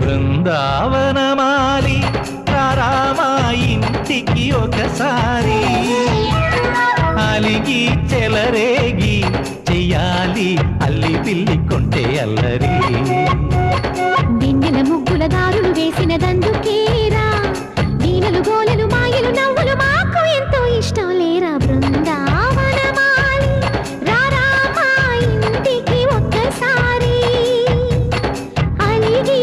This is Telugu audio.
బృందావనమాలి రామా ఇంటికి ఒకసారి అలిగి చెలరేగి చెయ్యాలి అల్లి పిల్లి కొంటే అల్లరి వెన్నెల ముగ్గుల దారులు వేసినదందుకేరా వీణలు గోలలు మాయలు నవ్వులు మాకు ఎంతో ఇష్టం లేరా బృందావనమాలి రామా ఇంటికి ఒక్కసారి అలిగి